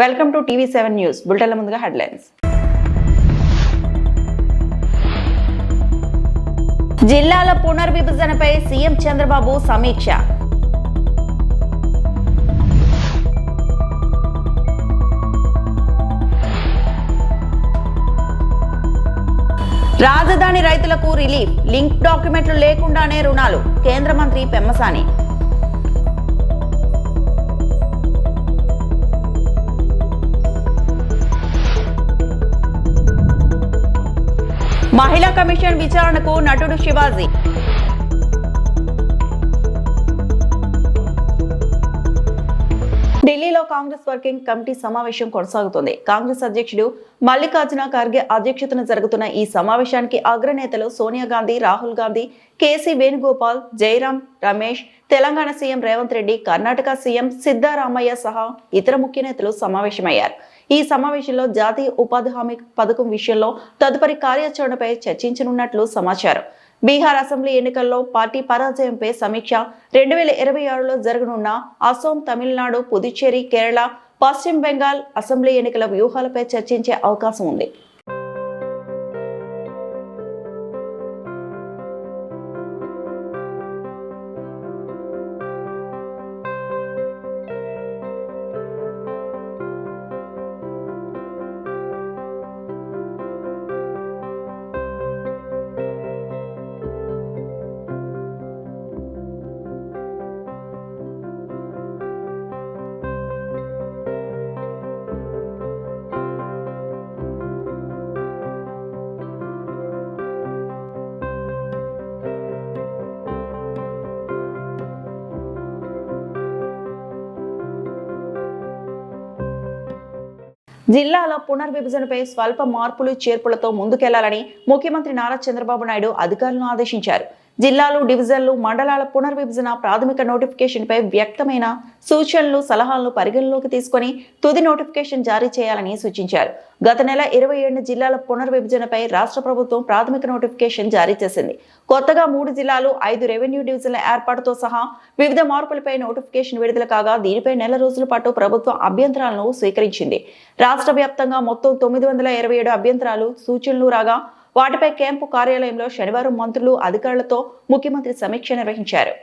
Welcome to టీవీ7 news. బులెటిన్ల ముందుగా హెడ్లైన్స్. జిల్లాల పునర్విభజనపై సీఎం చంద్రబాబు సమీక్ష. రాజధాని రైతులకు రిలీఫ్, లింక్ డాక్యుమెంట్లు లేకుండానే రుణాలు. కేంద్ర మంత్రి పెమ్మసాని. మహిళా కమిషన్ విచారణకు నటుడు శివాజీ. ఢిల్లీలో కాంగ్రెస్ వర్కింగ్ కమిటీ సమావేశం కొనసాగుతోంది. కాంగ్రెస్ అధ్యక్షుడు మల్లికార్జున ఖర్గే అధ్యక్షతన జరుగుతున్న ఈ సమావేశానికి అగ్రనేతలు Sonia Gandhi, Rahul Gandhi, KC Venugopal, Jairam Ramesh, Telangana CM Revanth Reddy, Karnataka CM Siddaramaiah సహా ఇతర ముఖ్య నేతలు సమావేశమయ్యారు. ఈ సమావేశంలో జాతీయ ఉపాధి హామీ పథకం విషయంలో తదుపరి కార్యాచరణపై చర్చించనున్నట్లు సమాచారం. బీహార్ అసెంబ్లీ ఎన్నికల్లో పార్టీ పరాజయంపై సమీక్ష, 2026లో జరగనున్న అసోం, తమిళనాడు, పుదుచ్చేరి, కేరళ, పశ్చిమ బెంగాల్ అసెంబ్లీ ఎన్నికల వ్యూహాలపై చర్చించే అవకాశం ఉంది. జిల్లాల పునర్విభజనపై స్వల్ప మార్పులు చేర్పులతో ముందుకెళ్లాలని ముఖ్యమంత్రి నారా చంద్రబాబు నాయుడు అధికారులను ఆదేశించారు. జిల్లాలు, డివిజన్లు, మండలాల పునర్విభజన ప్రాథమిక నోటిఫికేషన్ పై వ్యక్తమైన సూచనలు, సలహాలను పరిగణలోకి తీసుకుని తుది నోటిఫికేషన్ జారీ చేయాలని సూచించారు. గత నెల 27 జిల్లాల పునర్విభజనపై రాష్ట్ర ప్రభుత్వం ప్రాథమిక నోటిఫికేషన్ జారీ చేసింది. కొత్తగా 3 జిల్లాలు, 5 రెవెన్యూ డివిజన్ల ఏర్పాటుతో సహా వివిధ మార్పులపై నోటిఫికేషన్ విడుదల కాగా దీనిపై నెల రోజుల పాటు ప్రభుత్వం అభ్యంతరాలను స్వీకరించింది. రాష్ట్ర వ్యాప్తంగా మొత్తం 927 అభ్యంతరాలు, సూచనలు రాగా వాటిపై క్యాంపు కార్యాలయంలో శనివారం మంత్రులు, అధికారులతో ముఖ్యమంత్రి సమీక్ష నిర్వహించారు.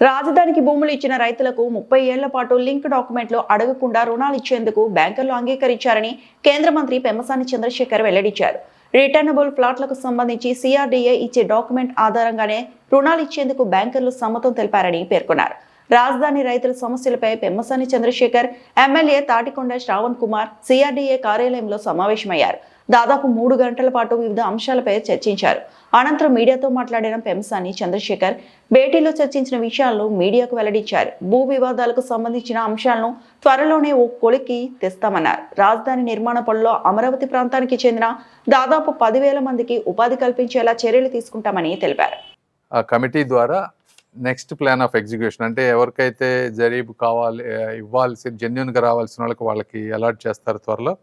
రాజధానికి భూములు ఇచ్చిన రైతులకు 30 ఏళ్ల పాటు లింక్ డాక్యుమెంట్లు అడగకుండా రుణాలు ఇచ్చేందుకు బ్యాంకర్లు అంగీకరించారని కేంద్ర మంత్రి పెమ్మసాని చంద్రశేఖర్ వెల్లడించారు. రిటర్నబుల్ ప్లాట్లకు సంబంధించి సిఆర్డీఏ ఇచ్చే డాక్యుమెంట్ ఆధారంగానే రుణాలు ఇచ్చేందుకు బ్యాంకర్లు సమ్మతం తెలిపారని పేర్కొన్నారు. రాజధాని రైతుల సమస్యలపై పెమ్మసాని చంద్రశేఖర్, ఎమ్మెల్యే తాటికొండ శ్రావణ్ కుమార్ సిఆర్డీఏ కార్యాలయంలో సమావేశమయ్యారు. దాదాపు 3 గంటల పాటు వివిధ అంశాలపై చర్చించారు. అనంతరం మీడియాతో మాట్లాడిన పెమ్మసాని చంద్రశేఖర్ భేటీలో చర్చించిన విషయాలను మీడియాకు వెల్లడించారు. భూ వివాదాలకు సంబంధించిన అంశాలను త్వరలోనే ఓ కొలికి తెస్తామన్నారు. రాజధాని నిర్మాణ పనుల్లో అమరావతి ప్రాంతానికి చెందిన దాదాపు 10,000 మందికి ఉపాధి కల్పించేలా చర్యలు తీసుకుంటామని తెలిపారు. ఆ కమిటీ ద్వారా నెక్స్ట్ ప్లాన్ ఆఫ్ ఎగ్జిక్యూషన్ అంటే ఎవరికైతే జరీబు కావాలి, ఇవ్వాల్సి జెన్యున్గా రావాల్సిన వాళ్ళకి అలాట్ చేస్తారు. త్వరలో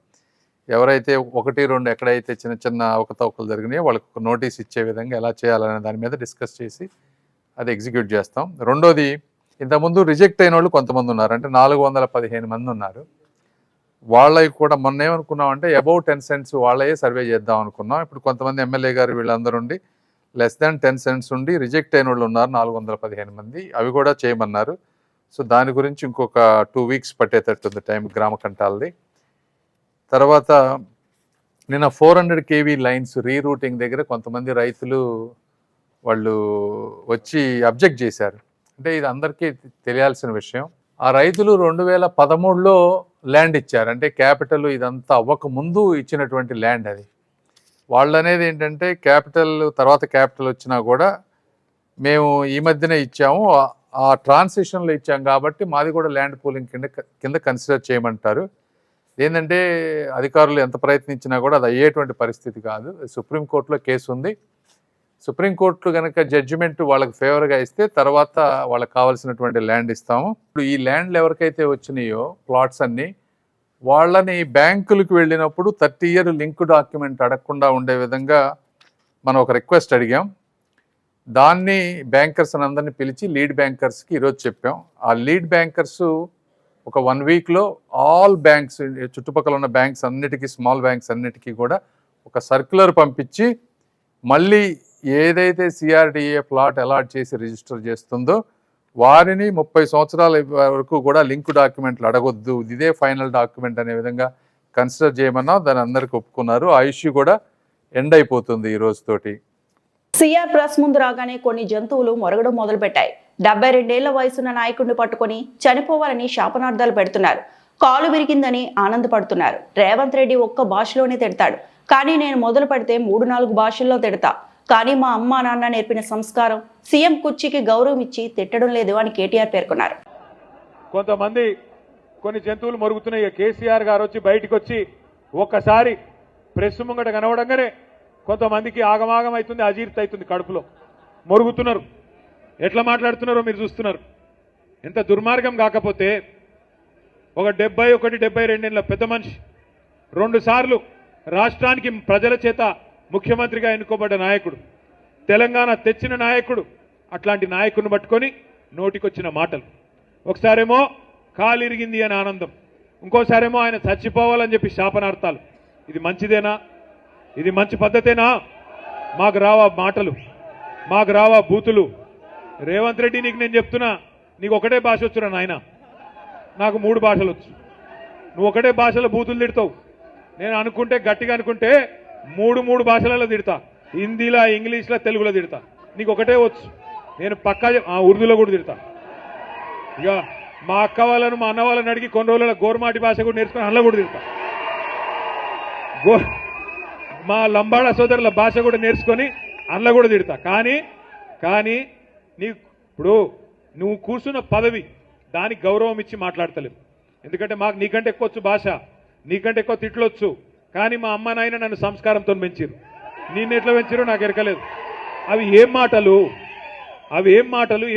ఎవరైతే 1, 2 ఎక్కడైతే చిన్న చిన్న అవకతవకలు జరిగినాయో వాళ్ళకి ఒక నోటీస్ ఇచ్చే విధంగా ఎలా చేయాలనే దాని మీద డిస్కస్ చేసి అది ఎగ్జిక్యూట్ చేస్తాం. రెండోది, ఇంతకుముందు రిజెక్ట్ అయిన వాళ్ళు కొంతమంది ఉన్నారు, అంటే 415 మంది ఉన్నారు. వాళ్ళకి కూడా మొన్న ఏమనుకున్నామంటే అబౌవ్ 10 సెంట్స్ వాళ్ళే సర్వే చేద్దాం అనుకున్నాం. ఇప్పుడు కొంతమంది ఎమ్మెల్యే గారు వీళ్ళందరూ ఉండి లెస్ దాన్ 10 సెంట్స్ ఉండి రిజెక్ట్ అయిన వాళ్ళు ఉన్నారు 415 మంది, అవి కూడా చేయమన్నారు. సో దాని గురించి ఇంకొక 2 వీక్స్ పట్టేటట్టుంది టైం గ్రామ కంటాలది. తర్వాత నిన్న 400 kV లైన్స్ రీరూటింగ్ దగ్గర కొంతమంది రైతులు వాళ్ళు వచ్చి అబ్జెక్ట్ చేశారు. అంటే ఇది అందరికీ తెలియాల్సిన విషయం. ఆ రైతులు 2013లో ల్యాండ్ ఇచ్చారు. అంటే క్యాపిటల్ ఇదంతా అవ్వక ముందు ఇచ్చినటువంటి ల్యాండ్ అది. వాళ్ళు అనేది ఏంటంటే క్యాపిటల్ తర్వాత క్యాపిటల్ వచ్చినా కూడా మేము ఈ మధ్యనే ఇచ్చాము, ఆ ట్రాన్సిషన్లో ఇచ్చాం కాబట్టి మాది కూడా ల్యాండ్ పూలింగ్ కింద కన్సిడర్ చేయమంటారు. ఏంటంటే అధికారులు ఎంత ప్రయత్నించినా కూడా అది అయ్యేటువంటి పరిస్థితి కాదు. సుప్రీంకోర్టులో కేసు ఉంది. సుప్రీంకోర్టు కనుక జడ్జిమెంట్ వాళ్ళకి ఫేవర్గా ఇస్తే తర్వాత వాళ్ళకి కావాల్సినటువంటి ల్యాండ్ ఇస్తాము. ఇప్పుడు ఈ ల్యాండ్లు ఎవరికైతే వచ్చినాయో ప్లాట్స్ అన్నీ, వాళ్ళని బ్యాంకులకు వెళ్ళినప్పుడు 30 year లింక్ డాక్యుమెంట్ అడగకుండా ఉండే విధంగా మనం ఒక రిక్వెస్ట్ అడిగాం. దాన్ని బ్యాంకర్స్ అందరినీ పిలిచి లీడ్ బ్యాంకర్స్కి ఈరోజు చెప్పాం. ఆ లీడ్ బ్యాంకర్స్ ఒక 1 weekలో ఆల్ బ్యాంక్స్, చుట్టుపక్కల ఉన్న బ్యాంక్స్ అన్నిటికీ, స్మాల్ బ్యాంక్స్ అన్నిటికీ కూడా ఒక సర్క్యులర్ పంపించి మళ్ళీ ఏదైతే సిఆర్డిఏ ప్లాట్ అలాట్ చేసి రిజిస్టర్ చేస్తుందో వారిని 30 సంవత్సరాల వరకు కూడా లింక్ డాక్యుమెంట్లు అడగొద్దు, ఇదే ఫైనల్ డాక్యుమెంట్ అనే విధంగా కన్సిడర్ చేయమన్నా దాన్ని అందరికి ఒప్పుకున్నారు. ఆ ఇష్యూ కూడా ఎండ్ అయిపోతుంది ఈ రోజుతోటి. సిఆర్ ప్రెస్ ముందు రాగానే కొన్ని జంతువులు మొరగడం మొదలుపెట్టాయి. 72 ఏళ్ల వయసున్న నాయకుడిని పట్టుకొని చనిపోవాలని శాపనార్థాలు పెడుతున్నారు. కాలు విరిగిందని ఆనందపడుతున్నారు. రేవంత్ రెడ్డి ఒక్క భాషలోనే తిడతాడు, కానీ నేను మొదలు పెడితే 3-4 భాషల్లో తిడతా. కానీ మా అమ్మ నాన్న నేర్పిన సంస్కారం సీఎం కుర్చీకి గౌరవం ఇచ్చి తిట్టడం లేదు అని కేటీఆర్ పేర్కొన్నారు. కొంతమంది కొన్ని జంతువులు మొరుగుతున్నాయి. కేసీఆర్ గారు వచ్చి బయటికి వచ్చి ఒక్కసారి ప్రెస్ ముంగట కనవడంగానే కొంతమందికి ఆగమాగం అవుతుంది, అజీర్తి అవుతుంది, కడుపులో మొరుగుతున్నారు. ఎట్లా మాట్లాడుతున్నారో మీరు చూస్తున్నారు. ఎంత దుర్మార్గం కాకపోతే ఒక 71-72 ఏళ్ల పెద్ద మనిషి 2 సార్లు రాష్ట్రానికి ప్రజల చేత ముఖ్యమంత్రిగా ఎన్నుకోబడ్డ నాయకుడు, తెలంగాణ తెచ్చిన నాయకుడు, అట్లాంటి నాయకుడిని పట్టుకొని నోటికొచ్చిన మాటలు. ఒకసారేమో కాలు ఇరిగింది అని ఆనందం, ఇంకోసారేమో ఆయన చచ్చిపోవాలని చెప్పి శాపనార్థాలు. ఇది మంచిదేనా? ఇది మంచి పద్ధతేనా? మాకు రావా మాటలు, మాకు రావా బూతులు? రేవంత్ రెడ్డి, నీకు నేను చెప్తున్నా, నీకు ఒకటే భాష వచ్చురా నాయన, నాకు 3 భాషలు వచ్చు. నువ్వు ఒకటే భాషలో బూతులు తిడతావు. నేను అనుకుంటే గట్టిగా అనుకుంటే 3 భాషలలో తిడతా. హిందీలో, ఇంగ్లీష్లో, తెలుగులో తిడతా. నీకు ఒకటే వచ్చు. నేను పక్కా ఉర్దూలో కూడా తిడతా. ఇక మా అక్క వాళ్ళను, మా అన్న వాళ్ళని అడిగి కొన్ని రోజుల గోర్మాటి భాష కూడా నేర్చుకుని అందులో కూడా తిడతా. మా లంబాడా సోదరుల భాష కూడా నేర్చుకొని అందులో కూడా తిడతా. కానీ ఇప్పుడు నువ్వు కూర్చున్న పదవి దానికి గౌరవం ఇచ్చి మాట్లాడతలేవు. ఎందుకంటే మాకు నీకంటే ఎక్కువ వచ్చు భాష, నీకంటే ఎక్కువ తిట్లొచ్చు. కానీ మా అమ్మ నాయన నన్ను సంస్కారంతో పెంచారు. నిన్ను ఎట్లా పెంచారో నాకు ఎరకలేదు. అవి ఏం మాటలు,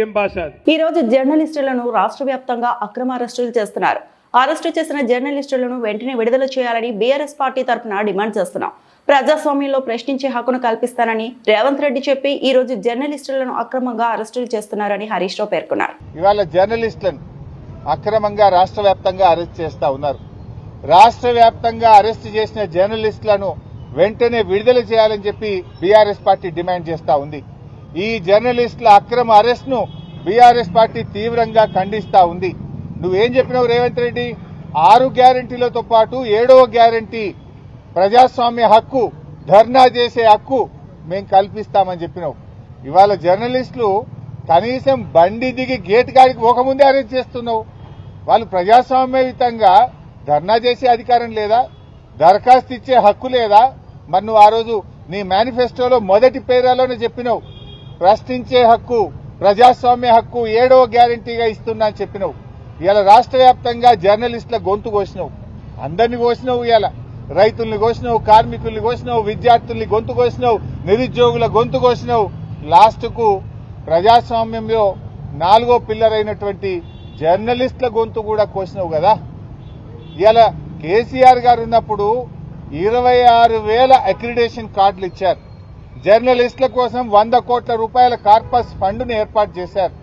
ఏం భాష? ఈ రోజు జర్నలిస్టులను రాష్ట్ర వ్యాప్తంగా అక్రమ అరెస్టులు చేస్తున్నారు. అరెస్టు చేసిన జర్నలిస్టులను వెంటనే విడుదల చేయాలని బీఆర్ఎస్ పార్టీ తరఫున డిమాండ్ చేస్తున్నాం. ప్రజాస్వామ్యంలో ప్రశ్నించే హక్కును కల్పిస్తానని రేవంత్ రెడ్డి చెప్పి ఈ రోజు జర్నలిస్టులను అక్రమంగా అరెస్టులు చేస్తున్నారని హరీష్ రావు పేర్కొన్నారు. ఇవాళ జర్నలిస్టులను అక్రమంగా రాష్ట్ర వ్యాప్తంగా అరెస్ట్ చేస్తా ఉన్నారు. రాష్ట్ర వ్యాప్తంగా అరెస్ట్ చేసిన జర్నలిస్టులను వెంటనే విడుదల చేయాలని చెప్పి బీఆర్ఎస్ పార్టీ డిమాండ్ చేస్తా ఉంది. ఈ జర్నలిస్టుల అక్రమ అరెస్ట్ ను బీఆర్ఎస్ పార్టీ తీవ్రంగా ఖండిస్తా ఉంది. నువ్వేం చెప్పినావు రేవంత్ రెడ్డి? 6 గ్యారంటీలతో పాటు 7వ గ్యారంటీ ప్రజాస్వామ్య హక్కు, ధర్నా చేసే హక్కు మేము కల్పిస్తామని చెప్పినావు. ఇవాళ జర్నలిస్టులు కనీసం బండి దిగి గేట్ కాడికి పోకముందే అరెస్ట్ చేస్తున్నావు. వాళ్ళు ప్రజాస్వామ్యయుతంగా ధర్నా చేసే అధికారం లేదా? దరఖాస్తు ఇచ్చే హక్కు లేదా? మరి నువ్వు ఆ రోజు నీ మేనిఫెస్టోలో మొదటి పేరాలోనే చెప్పినావు, ప్రశ్నించే హక్కు, ప్రజాస్వామ్య హక్కు 7వ గ్యారంటీగా ఇస్తున్నా అని చెప్పినావు. ఇవాళ రాష్ట్ర వ్యాప్తంగా జర్నలిస్టుల గొంతు కోసినావు, అందరినీ కోసినావు. ఇవాళ రైతుల్ని కోసినావు, కార్మికుల్ని కోసినావు, విద్యార్థుల్ని గొంతు కోసినావు, నిరుద్యోగుల గొంతు కోసినావు. లాస్ట్కు ప్రజాస్వామ్యంలో 4వ పిల్లర్ అయినటువంటి జర్నలిస్టుల గొంతు కూడా కోసినావు కదా. ఇలా కేసీఆర్ గారు ఉన్నప్పుడు 26,000 అక్రిడేషన్ కార్డులు ఇచ్చారు. జర్నలిస్టుల కోసం 100 కోట్ల రూపాయల కార్పస్ ఫండ్ను ఏర్పాటు చేశారు.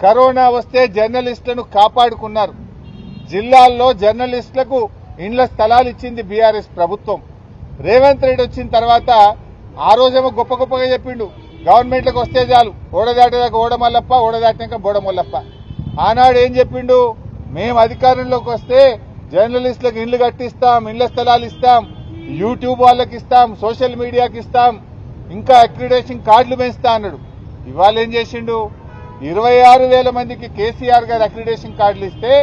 కరోనా వస్తే జర్నలిస్టులను కాపాడుకున్నారు. జిల్లాల్లో జర్నలిస్టులకు ఇండ్ల స్థలాలు ఇచ్చింది బీఆర్ఎస్ ప్రభుత్వం. రేవంత్ రెడ్డి వచ్చిన తర్వాత ఆ రోజేమో గొప్ప గొప్పగా చెప్పిండు, గవర్నమెంట్లకు వస్తే చాలు, ఓడదాటేదాకా ఓడమల్లప్ప, ఓడదాటినాక బోడమల్లప్ప. ఆనాడు ఏం చెప్పిండు? మేము అధికారంలోకి వస్తే జర్నలిస్టులకు ఇండ్లు కట్టిస్తాం, ఇండ్ల స్థలాలు ఇస్తాం, యూట్యూబ్ వాళ్ళకి ఇస్తాం, సోషల్ మీడియాకి ఇస్తాం, ఇంకా అక్రిడేషన్ కార్డులు పెంచుతా అన్నాడు. ఇవాళ ఏం చేసిండు? 26,000 మందికి కేసీఆర్ గారు అక్రిడేషన్ కార్డులు ఇస్తే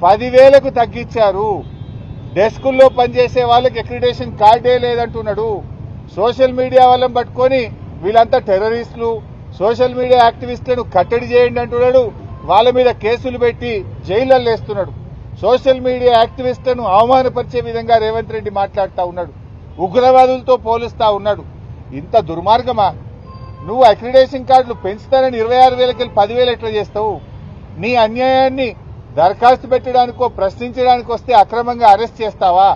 10,000కు తగ్గించారు. డెస్కుల్లో పనిచేసే వాళ్ళకి అక్రిడేషన్ కార్డే లేదంటున్నాడు. సోషల్ మీడియా వాళ్ళని పట్టుకొని వీళ్ళంతా టెర్రరిస్టులు, సోషల్ మీడియా యాక్టివిస్టులను కట్టడి చేయండి అంటున్నాడు. వాళ్ళ మీద కేసులు పెట్టి జైళ్ళల్లో వేస్తున్నాడు. సోషల్ మీడియా యాక్టివిస్టులను అవమానపరిచే విధంగా రేవంత్ రెడ్డి మాట్లాడుతూ ఉన్నాడు. ఉగ్రవాదులతో పోలుస్తా ఉన్నాడు. ఇంత దుర్మార్గమా? నువ్వు అక్రిడేషన్ కార్డులు పెంచుతానని 26,000కి 10,000 ఎట్లా చేస్తావు? నీ అన్యాయాన్ని దరఖాస్తు పెట్టడానికో ప్రశ్నించడానికి వస్తే అక్రమంగా అరెస్ట్ చేస్తావా?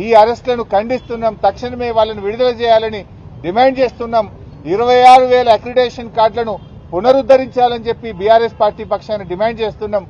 ఈ అరెస్టులను ఖండిస్తున్నాం. తక్షణమే వాళ్ళని విడుదల చేయాలని డిమాండ్ చేస్తున్నాం. 26,000 అక్రిడేషన్ కార్డులను పునరుద్ధరించాలని చెప్పి బీఆర్ఎస్ పార్టీ పక్షాన డిమాండ్ చేస్తున్నాం.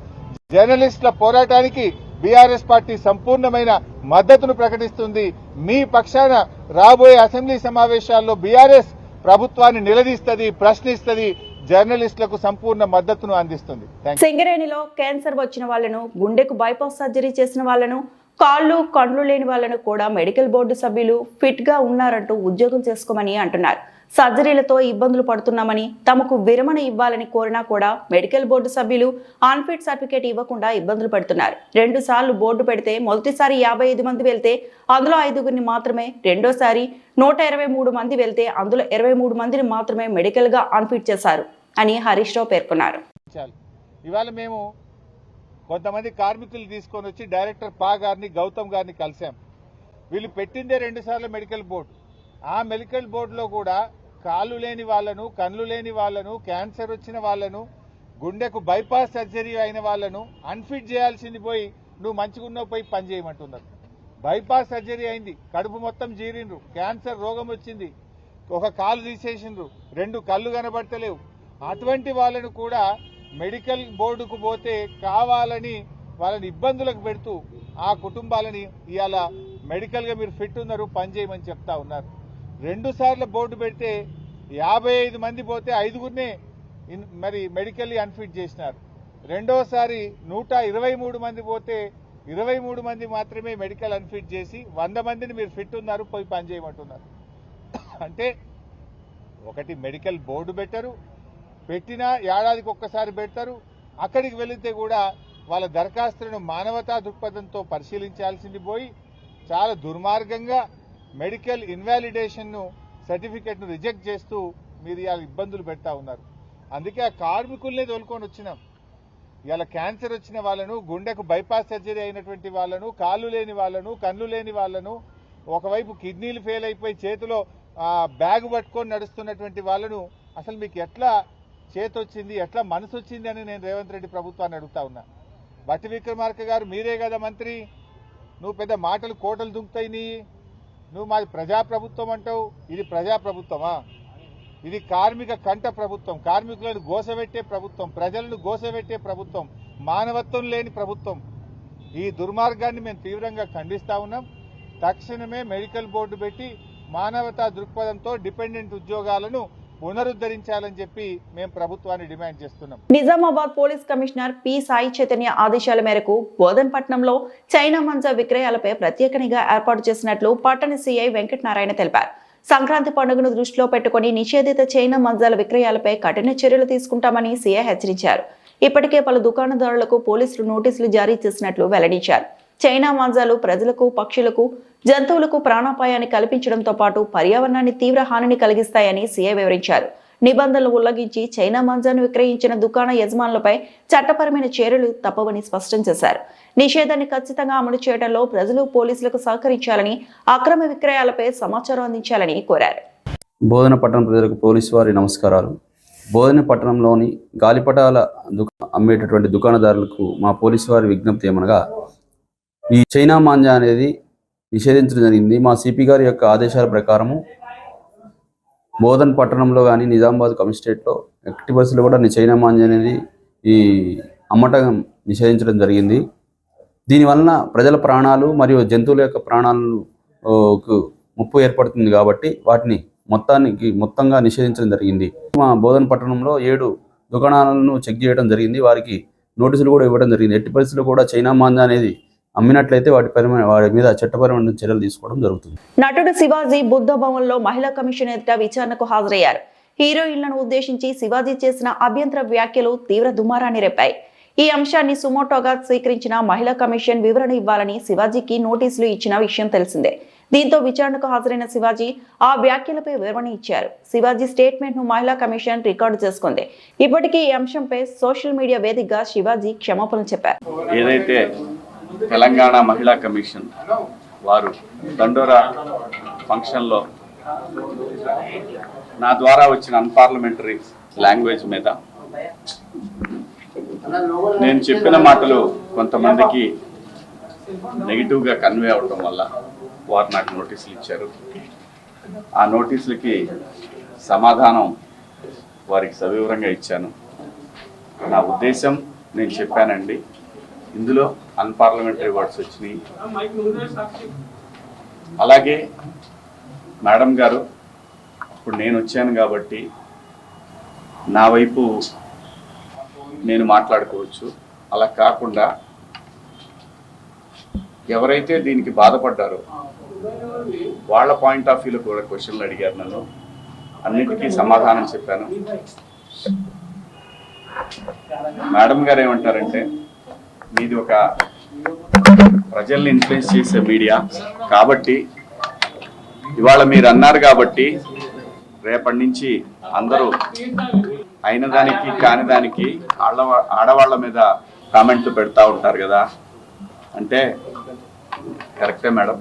జర్నలిస్టుల పోరాటానికి బీఆర్ఎస్ పార్టీ సంపూర్ణమైన మద్దతును ప్రకటిస్తుంది. మీ పక్షాన రాబోయే అసెంబ్లీ సమావేశాల్లో బీఆర్ఎస్ ప్రభుత్వాన్ని నిలదీస్తుంది, ప్రశ్నిస్తుంది, జర్నలిస్టులకు సంపూర్ణ మద్దతును అందిస్తుంది. సింగరేణిలో క్యాన్సర్ వచ్చిన వాళ్లను, గుండెకు బైపాస్ సర్జరీ చేసిన వాళ్లను, కాళ్ళు కండ్లు లేని వాళ్లను కూడా మెడికల్ బోర్డు సభ్యులు ఫిట్ గా ఉన్నారంటూ ఉద్యోగం చేసుకోమని అంటున్నారు. సర్జరీలతో ఇబ్బందులు పడుతున్నామని, తమకు విరమణ ఇవ్వాలని కోరినా కూడా మెడికల్ బోర్డు సభ్యులు అన్ఫిట్ సర్టిఫికేట్ ఇవ్వకుండా ఇబ్బందులు పడుతున్నారు. 2 సార్లు బోర్డు పెడితే మొదటిసారి 55 మంది వెళ్తే అందులో 5గురిని మాత్రమే, రెండోసారి 123 మంది వెళ్తే అందులో 23 మందిని మాత్రమే మెడికల్ గా అన్ఫిట్ చేశారు అని హరీష్ రావు పేర్కొన్నారు. ఇవాళ మేము కొంతమంది కార్మికులు తీసుకొని వచ్చి డైరెక్టర్ పా గారిని, గౌతమ్ గారిని కలిసాం. వీళ్ళు పెట్టిందే 2 సార్లు మెడికల్ బోర్డు. ఆ మెడికల్ బోర్డులో కూడా కాళ్ళు లేని వాళ్లను, కళ్ళు లేని వాళ్లను, క్యాన్సర్ వచ్చిన వాళ్లను, గుండెకు బైపాస్ సర్జరీ అయిన వాళ్లను అన్ఫిట్ చేయాల్సింది పోయి నువ్వు మంచిగున్నావు పోయి పని చేయమంటున్నారు. బైపాస్ సర్జరీ అయింది, కడుపు మొత్తం జీరిండ్రు, క్యాన్సర్ రోగం వచ్చింది, ఒక కాలు తీసేసిండ్రు, 2 కళ్ళు కనబడతలేవు. అటువంటి వాళ్ళను కూడా మెడికల్ బోర్డుకు పోతే కావాలని వాళ్ళని ఇబ్బందులకు పెడుతూ ఆ కుటుంబాలని ఇవాళ మెడికల్ గా మీరు ఫిట్ ఉన్నారు పని చేయమని చెప్తా ఉన్నారు. 2 సార్లు బోర్డు పెడితే 55 మంది పోతే 5గురినే మరి మెడికల్లీ అన్ఫిట్ చేసినారు. రెండోసారి 123 మంది పోతే 23 మంది మాత్రమే మెడికల్ అన్ఫిట్ చేసి 100 మందిని మీరు ఫిట్ ఉన్నారు పోయి పని చేయమంటున్నారు. అంటే ఒకటి మెడికల్ బోర్డు పెట్టరు, పెట్టినా ఏడాదికి ఒక్కసారి పెడతారు. అక్కడికి వెళితే కూడా వాళ్ళ దరఖాస్తులను మానవతా దృక్పథంతో పరిశీలించాల్సింది పోయి చాలా దుర్మార్గంగా మెడికల్ ఇన్వాలిడేషన్ సర్టిఫికెట్ను రిజెక్ట్ చేస్తూ మీరు ఇవాళ ఇబ్బందులు పెడతా ఉన్నారు. అందుకే ఆ కార్మికుల్నే తోలుకొని వచ్చినాం. ఇవాళ క్యాన్సర్ వచ్చిన వాళ్ళను, గుండెకు బైపాస్ సర్జరీ అయినటువంటి వాళ్ళను, కాళ్ళు లేని వాళ్ళను, కళ్ళు లేని వాళ్ళను, ఒకవైపు కిడ్నీలు ఫెయిల్ అయిపోయి చేతిలో బ్యాగ్ పట్టుకొని నడుస్తున్నటువంటి వాళ్ళను అసలు మీకు ఎట్లా చేతొచ్చింది, ఎట్లా మనసు వచ్చింది అని నేను రేవంత్ రెడ్డి ప్రభుత్వాన్ని అడుగుతా ఉన్నా. బట్టి విక్రమార్క గారు మీరే కదా మంత్రి, నువ్వు పెద్ద మాటలు కోటలు దుంకుతాయి నీ, నువ్వు మాది ప్రజాప్రభుత్వం అంటావు. ఇది ప్రజాప్రభుత్వమా? ఇది కార్మిక కంట ప్రభుత్వం, కార్మికులను గోసబెట్టే ప్రభుత్వం, ప్రజలను గోసబెట్టే ప్రభుత్వం, మానవత్వం లేని ప్రభుత్వం. ఈ దుర్మార్గాన్ని మేము తీవ్రంగా ఖండిస్తా ఉన్నాం. తక్షణమే మెడికల్ బోర్డు పెట్టి మానవతా దృక్పథంతో డిపెండెంట్ ఉద్యోగాలను పునరుద్ధరించాలని చెప్పి మేము ప్రభుత్వాన్ని డిమాండ్ చేస్తున్నాం. Nizamabad police commissioner P Sai Chaitanya ఆదేశాల మేరకు బోధన్పట్నంలో చైనా మంజా విక్రయాలపై ప్రత్యేక నిఘా ఏర్పాటు చేసినట్లు పట్టణ సిఐ వెంకటనారాయణ తెలిపారు. సంక్రాంతి పండుగను దృష్టిలో పెట్టుకుని నిషేధిత చైనా మంజాల విక్రయాలపై కఠిన చర్యలు తీసుకుంటామని సీఐ హెచ్చరించారు. ఇప్పటికే పలు దుకాణదారులకు పోలీసులు నోటీసులు జారీ చేసినట్లు వెల్లడించారు. చైనా మాంజాలు ప్రజలకు, పక్షులకు, జంతువులకు ప్రాణాపాయాన్ని కల్పించడంతో పాటు పర్యావరణాన్ని తీవ్ర హానిని కలిగిస్తాయని సీఐ వివరించారు. నిబంధనలు ఉల్లంఘించి చైనా మాంజాను విక్రయించిన దుకాణ యజమానులపై చట్టపరమైన చర్యలు తప్పవని స్పష్టం చేశారు. నిషేధాన్ని ఖచ్చితంగా అమలు చేయడంలో ప్రజలు పోలీసులకు సహకరించాలని, అక్రమ విక్రయాలపై సమాచారం అందించాలని కోరారు. బోధన పట్టణ ప్రజలకు పోలీసు వారి నమస్కారాలు. బోధన పట్టణంలోని గాలిపటాల అమ్మేటటువంటి దుకాణదారులకు మా పోలీసు వారి విజ్ఞప్తి ఏమనగా, ఈ చైనా మాంజా అనేది నిషేధించడం జరిగింది. మా సిపి గారి యొక్క ఆదేశాల ప్రకారము బోధన్ పట్టణంలో కానీ నిజామాబాద్ కమిషనరేట్లో ఎట్టి పరిస్థితుల్లో కూడా చైనా మాంజా అనేది ఈ అమ్మటం నిషేధించడం జరిగింది. దీనివలన ప్రజల ప్రాణాలు మరియు జంతువుల యొక్క ప్రాణాలకు ముప్పు ఏర్పడుతుంది కాబట్టి వాటిని మొత్తంగా నిషేధించడం జరిగింది. మా బోధన్ పట్టణంలో 7 దుకాణాలను చెక్ చేయడం జరిగింది. వారికి నోటీసులు కూడా ఇవ్వడం జరిగింది. ఎట్టి పరిస్థితుల్లో కూడా చైనా మాంజా అనేది అమ్మినట్లయితే వాటి మీద చట్టపరమైన చర్యలు తీసుకోవడం జరుగుతుంది. నటుడు శివాజీ బుద్ధ భవన్లో మహిళా కమిషన్ ఎదుట విచారణకు హాజరయ్యారు. హీరోయిన్లను ఉద్దేశించి శివాజీ చేసిన అభ్యంతర వ్యాఖ్యలు తీవ్ర దుమారాన్ని రేపాయి. ఈ అంశాన్ని సుమోటోగా స్వీకరించిన మహిళా కమిషన్ వివరణ ఇవ్వాలని శివాజీకి నోటీసులు ఇచ్చిన విషయం తెలిసిందే. దీంతో విచారణకు హాజరైన శివాజీ ఆ వ్యాఖ్యలపై వివరణ ఇచ్చారు. శివాజీ స్టేట్మెంట్ ను మహిళా కమిషన్ రికార్డు చేసుకుంది. ఇప్పటికీ ఈ అంశంపై సోషల్ మీడియా వేదికగా శివాజీ క్షమాపణలు చెప్పారు. ఏదైతే తెలంగాణ మహిళా కమిషన్ వారు దండోరా ఫంక్షన్లో నా ద్వారా వచ్చిన అన్పార్లమెంటరీ లాంగ్వేజ్ మీద నేను చెప్పిన మాటలు కొంతమందికి నెగిటివ్గా కన్వే అవటం వల్ల వారు నాకు నోటీసులు ఇచ్చారు. ఆ నోటీసులకి సమాధానం వారికి సవివరంగా ఇచ్చాను. నా ఉద్దేశం నేను చెప్పానండి, ఇందులో అన్పార్లమెంటరీ వర్డ్స్ వచ్చినాయి. అలాగే మేడం గారు ఇప్పుడు నేను వచ్చాను కాబట్టి నా వైపు నేను మాట్లాడుకోవచ్చు. అలా కాకుండా ఎవరైతే దీనికి బాధపడ్డారో వాళ్ళ పాయింట్ ఆఫ్ వ్యూలో కూడా క్వశ్చన్లు అడిగారు. నన్ను అన్నిటికీ సమాధానం చెప్పాను. మేడం గారు ఏమంటారంటే, మీది ఒక ప్రజల్ని ఇన్ఫ్లుయెన్స్ చేసే మీడియా కాబట్టి ఇవాళ మీరు అన్నారు కాబట్టి రేపటి నుంచి అందరూ అయిన దానికి కాని దానికి ఆడవాళ్ళ మీద కామెంట్లు పెడతా ఉంటారు కదా అంటే, కరెక్టే మేడం,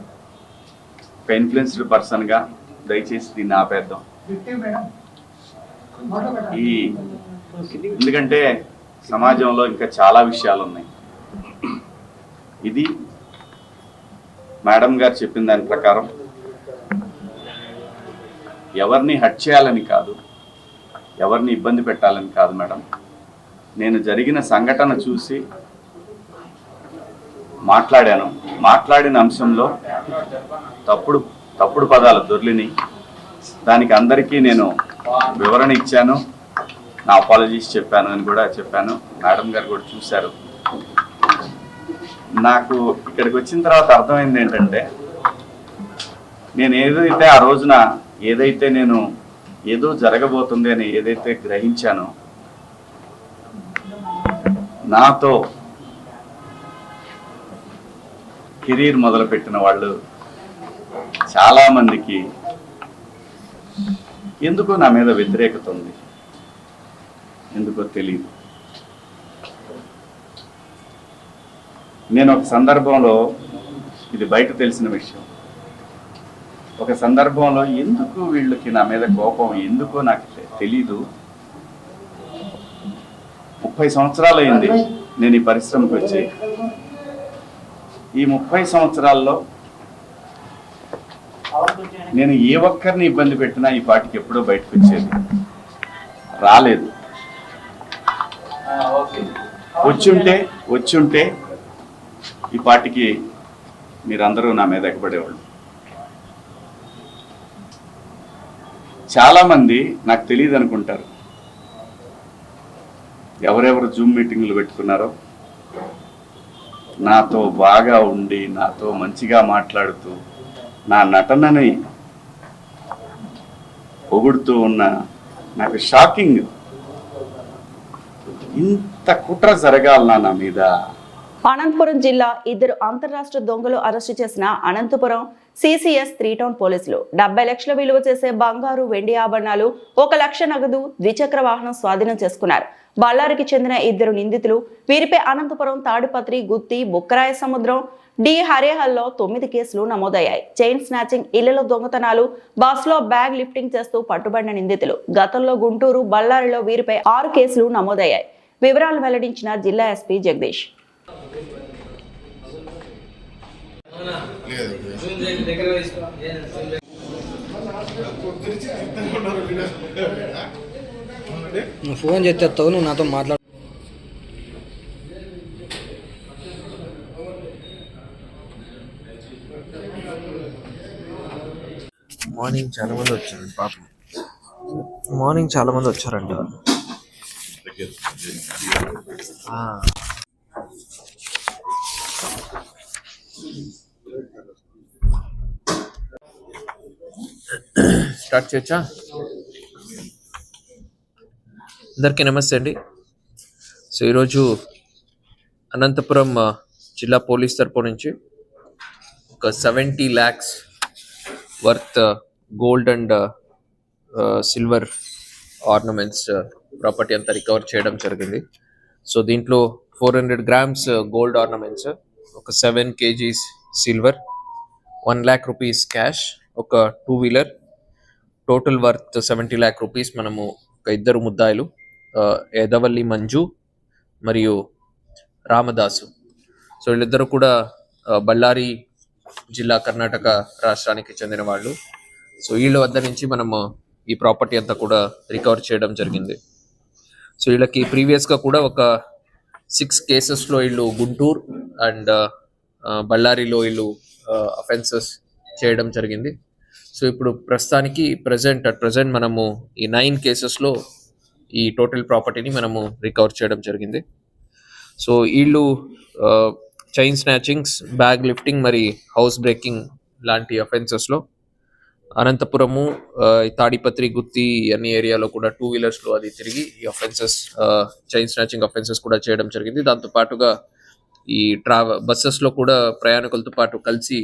ఒక ఇన్ఫ్లుయెన్స్డ్ పర్సన్గా దయచేసి దీన్ని ఆపేద్దాం. ఎందుకంటే సమాజంలో ఇంకా చాలా విషయాలు ఉన్నాయి. ఇది మేడం గారు చెప్పిన దాని ప్రకారం ఎవరిని హర్ట్ చేయాలని కాదు, ఎవరిని ఇబ్బంది పెట్టాలని కాదు మేడం. నేను జరిగిన సంఘటన చూసి మాట్లాడాను. మాట్లాడిన అంశంలో తప్పుడు పదాలు దొర్లిని, దానికి అందరికీ నేను వివరణ ఇచ్చాను, నా అపాలజీస్ చెప్పాను అని కూడా చెప్పాను. మేడం గారు కూడా చూశారు. నాకు ఇక్కడికి వచ్చిన తర్వాత అర్థమైంది ఏంటంటే, నేను ఏదైతే ఆ రోజున నేను ఏదో జరగబోతుంది అని ఏదైతే గ్రహించానో, నాతో కెరీర్ మొదలుపెట్టిన వాళ్ళు చాలా మందికి ఎందుకో నా మీద వ్యతిరేకత ఉంది. ఎందుకో తెలియదు. నేను ఒక సందర్భంలో, ఇది బయట తెలిసిన విషయం, ఒక సందర్భంలో ఎందుకు వీళ్ళకి నా మీద కోపం ఎందుకో నాకు తెలీదు. 30 సంవత్సరాలు అయింది నేను ఈ పరిశ్రమకు వచ్చి. ఈ 30 సంవత్సరాల్లో నేను ఏ ఒక్కరిని ఇబ్బంది పెట్టినా ఈ పాటికి ఎప్పుడో బయటకు వచ్చేది రాలేదు. వచ్చుంటే ఈ పాటికి మీరందరూ నా మీద ఎగబడేవాళ్ళు. చాలామంది నాకు తెలియదు అనుకుంటారు. ఎవరెవరు జూమ్ మీటింగ్లు పెట్టుకున్నారో, నాతో బాగా ఉండి నాతో మంచిగా మాట్లాడుతూ నా నటనని పొగుడుతూ ఉన్న, నాకు షాకింగ్, ఇంత కుట్ర జరగాలనా నా మీద. అనంతపురం జిల్లా 2 అంతర్రాష్ట్ర దొంగలు అరెస్టు చేసిన అనంతపురం సిసిఎస్ 3 టౌన్ పోలీసులు 70 లక్షల విలువ చేసే బంగారు, వెండి ఆభరణాలు, 1 లక్ష నగదు, ద్విచక్ర వాహనం స్వాధీనం చేసుకున్నారు. బళ్ళారికి చెందిన 2 నిందితులు. వీరిపై అనంతపురం, తాడిపత్రి, గుత్తి, బుక్కరాయ సముద్రం, డి హరేహల్లో 9 కేసులు నమోదయ్యాయి. చైన్ స్నాచింగ్, ఇళ్లలో దొంగతనాలు, బస్సులో బ్యాగ్ లిఫ్టింగ్ చేస్తూ పట్టుబడిన నిందితులు. గతంలో గుంటూరు, బళ్ళారిలో వీరిపై 6 కేసులు నమోదయ్యాయి. వివరాలు వెల్లడించిన జిల్లా ఎస్పీ జగదీష్. నువ్వు ఫోన్ చేస్తావు, నువ్వు నాతో మాట్లాడు. మార్నింగ్ చాలా మంది వచ్చారండి. పాపం మార్నింగ్ చాలా మంది వచ్చారండి. స్టార్ట్ చేయొచ్చా? అందరికీ నమస్తే అండి. సో ఈరోజు అనంతపురం జిల్లా పోలీస్ తరపు నుంచి ఒక 70 lakhs worth gold and silver ornaments property అంతా రికవర్ చేయడం జరిగింది. సో దీంట్లో 400 grams గోల్డ్ ఆర్నమెంట్స్, ఒక 7 kgs silver, 1 lakh rupees cash, ఒక 2-wheeler, total worth 70 lakh rupees. మనము ఒక ఇద్దరు ముద్దాయిలు, ఎదవల్లి మంజు మరియు రామదాసు, సో వీళ్ళిద్దరూ కూడా బళ్ళారి జిల్లా కర్ణాటక రాష్ట్రానికి చెందిన వాళ్ళు. సో వీళ్ళ వద్ద నుంచి మనము ఈ ప్రాపర్టీ అంతా కూడా రికవర్ చేయడం జరిగింది. సో వీళ్ళకి ప్రీవియస్గా కూడా ఒక 6 కేసెస్లో వీళ్ళు గుంటూరు అండ్ బళ్ళారిలో వీళ్ళు అఫెన్సెస్ చేయడం జరిగింది. సో ఇప్పుడు ప్రస్తుతానికి ప్రజెంట్ మనము ఈ 9 కేసెస్లో ఈ టోటల్ ప్రాపర్టీని మనము రికవర్ చేయడం జరిగింది. సో వీళ్ళు చైన్ స్నాచింగ్స్, బ్యాగ్ లిఫ్టింగ్, మరి హౌస్ బ్రేకింగ్ లాంటి అఫెన్సెస్లో అనంతపురము, తాడిపత్రి, గుత్తి అన్ని ఏరియాలో కూడా 2-wheelersలో అది తిరిగి ఈ అఫెన్సెస్, చైన్ స్నాచింగ్ అఫెన్సెస్ కూడా చేయడం జరిగింది. దాంతో పాటుగా ఈ బస్సెస్లో కూడా ప్రయాణికులతో పాటు కలిసి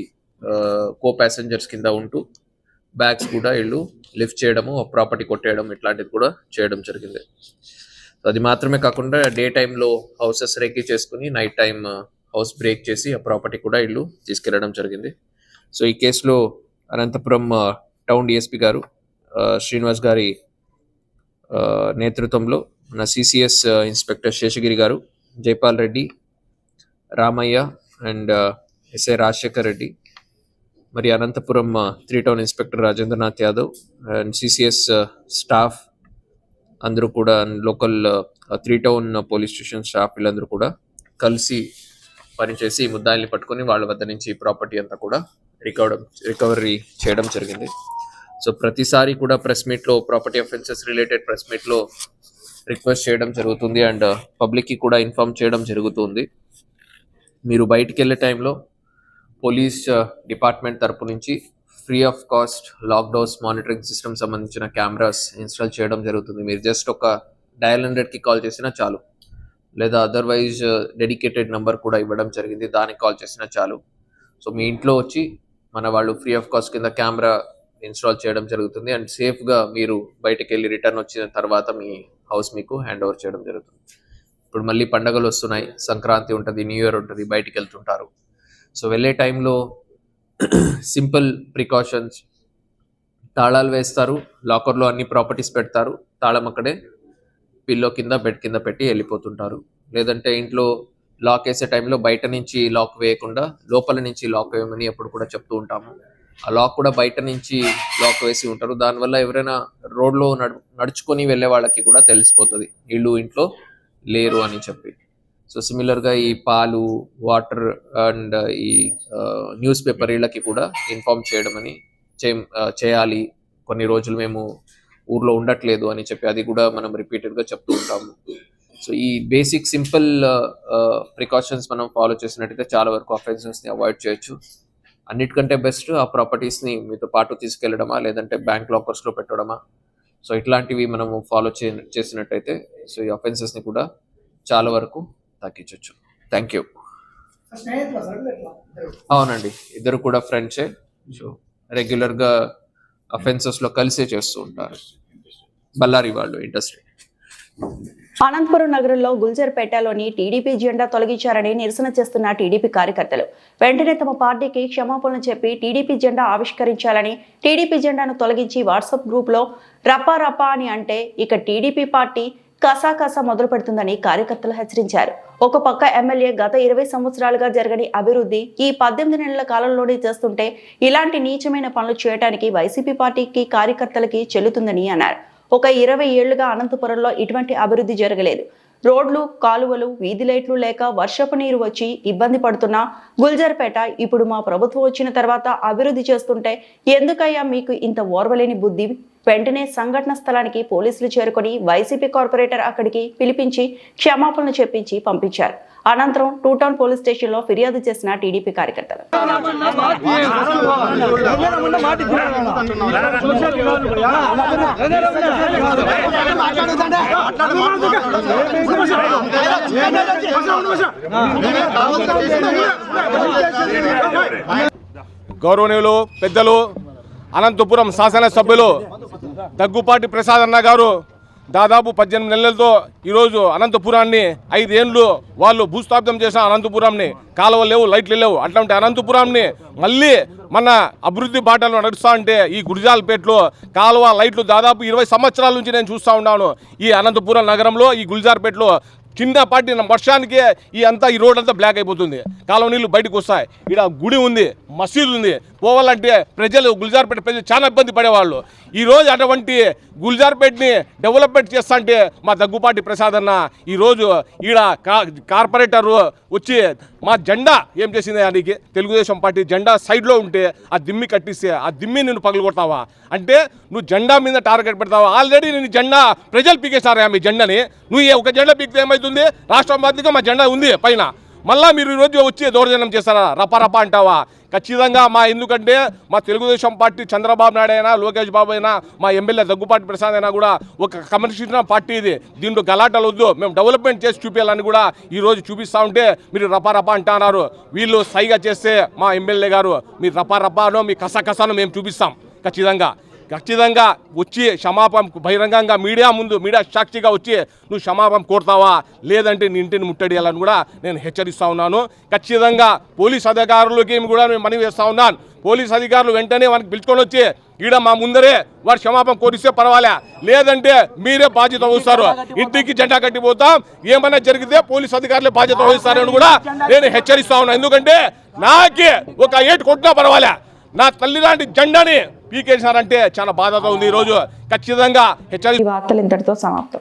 కో ప్యాసెంజర్స్ కింద ఉంటూ బ్యాగ్స్ కూడా వీళ్ళు లిఫ్ట్ చేయడము, ప్రాపర్టీ కొట్టేయడం ఇట్లాంటిది కూడా చేయడం జరిగింది. అది మాత్రమే కాకుండా డే టైంలో హౌసెస్ రేకీ చేసుకుని నైట్ టైం హౌస్ బ్రేక్ చేసి ఆ ప్రాపర్టీ కూడా వీళ్ళు తీసుకెళ్లడం జరిగింది. సో ఈ కేసులో అనంతపురం టౌన్ డిఎస్పీ గారు శ్రీనివాస్ గారి నేతృత్వంలో మన CCS inspector Seshagiri garu, Jaipal Reddy, Ramaiah and SI Rajasekhar Reddy, మరి Anantapur 3 town inspector Rajendranath Yadav and CCS staff అందరూ కూడా, local 3 town police station staff వీళ్ళందరూ కూడా కలిసి పనిచేసి ఈ ముద్దాయిల్ని పట్టుకొని వాళ్ళ వద్ద నుంచి ప్రాపర్టీ అంతా కూడా రికవరీ చేయడం జరిగింది. సో ప్రతిసారి కూడా ప్రెస్ మీట్లో, ప్రాపర్టీ అఫెన్సెస్ రిలేటెడ్ ప్రెస్ మీట్లో రిక్వెస్ట్ చేయడం జరుగుతుంది అండ్ పబ్లిక్కి కూడా ఇన్ఫార్మ్ చేయడం జరుగుతుంది. మీరు బయటికి వెళ్ళే టైంలో పోలీస్ డిపార్ట్మెంట్ తరపు నుంచి free of cost lockdowns monitoring system సంబంధించిన కెమెరాస్ ఇన్స్టాల్ చేయడం జరుగుతుంది. మీరు జస్ట్ ఒక డయల్ 100కి కాల్ చేసినా చాలు, లేదా అదర్వైజ్ డెడికేటెడ్ నెంబర్ కూడా ఇవ్వడం జరిగింది, దానికి కాల్ చేసినా చాలు. సో మీ ఇంట్లో వచ్చి మన వాళ్ళు ఫ్రీ ఆఫ్ కాస్ట్ కింద కెమెరా ఇన్స్టాల్ చేయడం జరుగుతుంది అండ్ సేఫ్గా మీరు బయటకు వెళ్ళి రిటర్న్ వచ్చిన తర్వాత మీ హౌస్ మీకు హ్యాండ్ ఓవర్ చేయడం జరుగుతుంది. ఇప్పుడు మళ్ళీ పండగలు వస్తున్నాయి, సంక్రాంతి ఉంటుంది, న్యూ ఇయర్ ఉంటుంది, బయటికి వెళ్తుంటారు. సో వెళ్ళే టైంలో సింపుల్ ప్రికాషన్స్, తాళాలు వేస్తారు, లాకర్లో అన్ని ప్రాపర్టీస్ పెడతారు, తాళం అక్కడే పిల్లో కింద బెడ్ కింద పెట్టి వెళ్ళిపోతుంటారు. లేదంటే ఇంట్లో లాక్ వేసే టైంలో బయట నుంచి లాక్ వేయకుండా లోపల నుంచి లాక్ వేయమని ఎప్పుడు కూడా చెప్తూ ఉంటాము. ఆ లాక్ కూడా బయట నుంచి లాక్ వేసి ఉంటారు. దానివల్ల ఎవరైనా రోడ్లో నడుచుకొని వెళ్ళే వాళ్ళకి కూడా తెలిసిపోతుంది వీళ్ళు ఇంట్లో లేరు అని చెప్పి. సో సిమిలర్గా ఈ పాలు, వాటర్ అండ్ ఈ న్యూస్ పేపర్ వీళ్ళకి కూడా ఇన్ఫార్మ్ చేయడం అని చేయాలి. కొన్ని రోజులు మేము ఊర్లో ఉండట్లేదు అని చెప్పి అది కూడా మనం రిపీటెడ్గా చెప్తూ ఉంటాము. సో ఈ బేసిక్ సింపుల్ ప్రికాషన్స్ మనం ఫాలో చేసినట్టయితే చాలా వరకు అఫెన్సెస్ని అవాయిడ్ చేయొచ్చు. అన్నిటికంటే బెస్ట్ ఆ ప్రాపర్టీస్ని మీతో పాటు తీసుకెళ్ళడమా, లేదంటే బ్యాంక్ లాకర్స్లో పెట్టడమా. సో ఇట్లాంటివి మనము ఫాలో చేసినట్టయితే సో ఈ అఫెన్సెస్ని కూడా చాలా వరకు తగ్గించవచ్చు. Thank you. అవునండి, ఇద్దరు కూడా ఫ్రెండ్సే. సో రెగ్యులర్గా అఫెన్సెస్లో కలిసే చేస్తూ ఉంటారు, బళ్ళారి వాళ్ళు ఇండస్ట్రీ. అనంతపురం నగరంలో గుల్జర్పేటలోని టీడీపీ జెండా తొలగించారని నిరసన చేస్తున్న టీడీపీ కార్యకర్తలు వెంటనే తమ పార్టీకి క్షమాపణలు చెప్పి టీడీపీ జెండా ఆవిష్కరించాలని, టీడీపీ జెండాను తొలగించి వాట్సాప్ గ్రూప్లో రప్పా అని అంటే ఇక టీడీపీ పార్టీ కసాకసా మొదలు పెడుతుందని కార్యకర్తలు హెచ్చరించారు. ఒక పక్క ఎమ్మెల్యే గత 20 సంవత్సరాలుగా జరగని అభివృద్ధి ఈ 18 నెలల కాలంలోనే చేస్తుంటే ఇలాంటి నీచమైన పనులు చేయడానికి వైసీపీ పార్టీకి కార్యకర్తలకి చెల్లుతుందని అన్నారు. ఒక 20 ఏళ్లుగా అనంతపురంలో ఇటువంటి అభివృద్ధి జరగలేదు. రోడ్లు, కాలువలు, వీధి లైట్లు లేక వర్షపు నీరు వచ్చి ఇబ్బంది పడుతున్న గుల్జర్పేట ఇప్పుడు మా ప్రభుత్వం వచ్చిన తర్వాత అభివృద్ధి చేస్తుంటే ఎందుకయ్యా మీకు ఇంత ఓర్వలేని బుద్ధి? వెంటనే సంఘటన స్థలానికి పోలీసులు చేరుకొని వైసీపీ కార్పొరేటర్ అక్కడికి పిలిపించి క్షమాపణలు చెప్పించి పంపించారు. అనంతరం టూ టౌన్ పోలీస్ స్టేషన్లో ఫిర్యాదు చేసిన టీడీపీ కార్యకర్తలు. గౌరవనీయులు పెద్దలు అనంతపురం శాసనసభ్యులు దగ్గుపాటి ప్రసాద్ అన్న గారు దాదాపు 18 నెలలతో ఈరోజు అనంతపురాన్ని 5 ఏళ్ళు వాళ్ళు భూస్థాపితం చేసిన అనంతపురంని కాలువలు లేవు, లైట్లు లేవు. అట్లాంటి అనంతపురాన్ని మళ్ళీ మన అభివృద్ధి బాటలో నడుస్తూ ఉంటే ఈ గురిజాలపేటలో కాలువ లైట్లు దాదాపు 20 సంవత్సరాల నుంచి నేను చూస్తూ ఉన్నాను. ఈ అనంతపురం నగరంలో ఈ గురిజాలపేటలో చిన్నపాటి వర్షానికి ఈ రోడ్ అంతా బ్లాక్ అయిపోతుంది. కాలువ నీళ్ళు బయటకు వస్తాయి. ఇక్కడ గుడి ఉంది, మసీదు ఉంది. పోవాలంటే ప్రజలు గుల్జార్పేట ప్రజలు చాలా ఇబ్బంది పడేవాళ్ళు. ఈరోజు అటువంటి గుల్జార్పేటని డెవలప్మెంట్ చేస్తా మా దగ్గుపాటి ప్రసాద్ అన్న ఈరోజు ఈడ కార్పొరేటర్ వచ్చి మా జెండా ఏం చేసింది దానికి తెలుగుదేశం పార్టీ జెండా సైడ్లో ఉంటే ఆ దిమ్మి కట్టిస్తే ఆ దిమ్మి నిన్ను పగలగొడతావా అంటే నువ్వు జెండా మీద టార్గెట్ పెడతావా? ఆల్రెడీ నేను జెండా ప్రజలు పీకేశారా మీ జెండాని? నువ్వు ఒక జెండా పీకితే ఏమవుతుంది? రాష్ట్రం బాధ్యతగా మా జెండా ఉంది పైన. మళ్ళీ మీరు ఈరోజు వచ్చి దౌర్జన్యం చేస్తారా? రపరప అంటావా? ఖచ్చితంగా ఎందుకంటే మా తెలుగుదేశం పార్టీ చంద్రబాబు నాయుడు అయినా లోకేష్ బాబు అయినా మా ఎమ్మెల్యే దగ్గుపాటి ప్రసాద్ అయినా కూడా ఒక కమ్యూనిస్ట్ పార్టీ ఇది. దీంట్లో గలాటలు వద్దు, మేము డెవలప్మెంట్ చేసి చూపించాలని కూడా ఈరోజు చూపిస్తూ ఉంటే మీరు రపరప అంటున్నారు. వీళ్ళు సైగా చేస్తే మా ఎమ్మెల్యే గారు మీ రపరపనో మీ కసకసను మేము చూపిస్తాం. ఖచ్చితంగా వచ్చి క్షమాపణ బహిరంగంగా మీడియా ముందు మీడియా సాక్షిగా వచ్చి నువ్వు క్షమాపణ కోరుతావా, లేదంటే నీ ఇంటిని ముట్టడియాలని కూడా నేను హెచ్చరిస్తూ ఉన్నాను. ఖచ్చితంగా పోలీస్ అధికారులకి కూడా నేను మనవి చేస్తూ ఉన్నాను. పోలీస్ అధికారులు వెంటనే మనకి పిలుచుకొని వచ్చి ఈడ మా ముందరే వారు క్షమాపణ కోరిస్తే పర్వాలే, లేదంటే మీరే బాధ్యత వహిస్తారు. ఇంటికి జెండా కట్టిపోతాం, ఏమైనా జరిగితే పోలీస్ అధికారులే బాధ్యత వహిస్తారని కూడా నేను హెచ్చరిస్తా ఉన్నాను. ఎందుకంటే నాకే ఒక ఏటు కొట్టినా పర్వాలే, నా తల్లి లాంటి జెండాని పీకేశారంటే చాలా బాధగా ఉంది. ఈరోజు ఖచ్చితంగా ఈ వార్తలు ఇంతటితో సమాప్తం.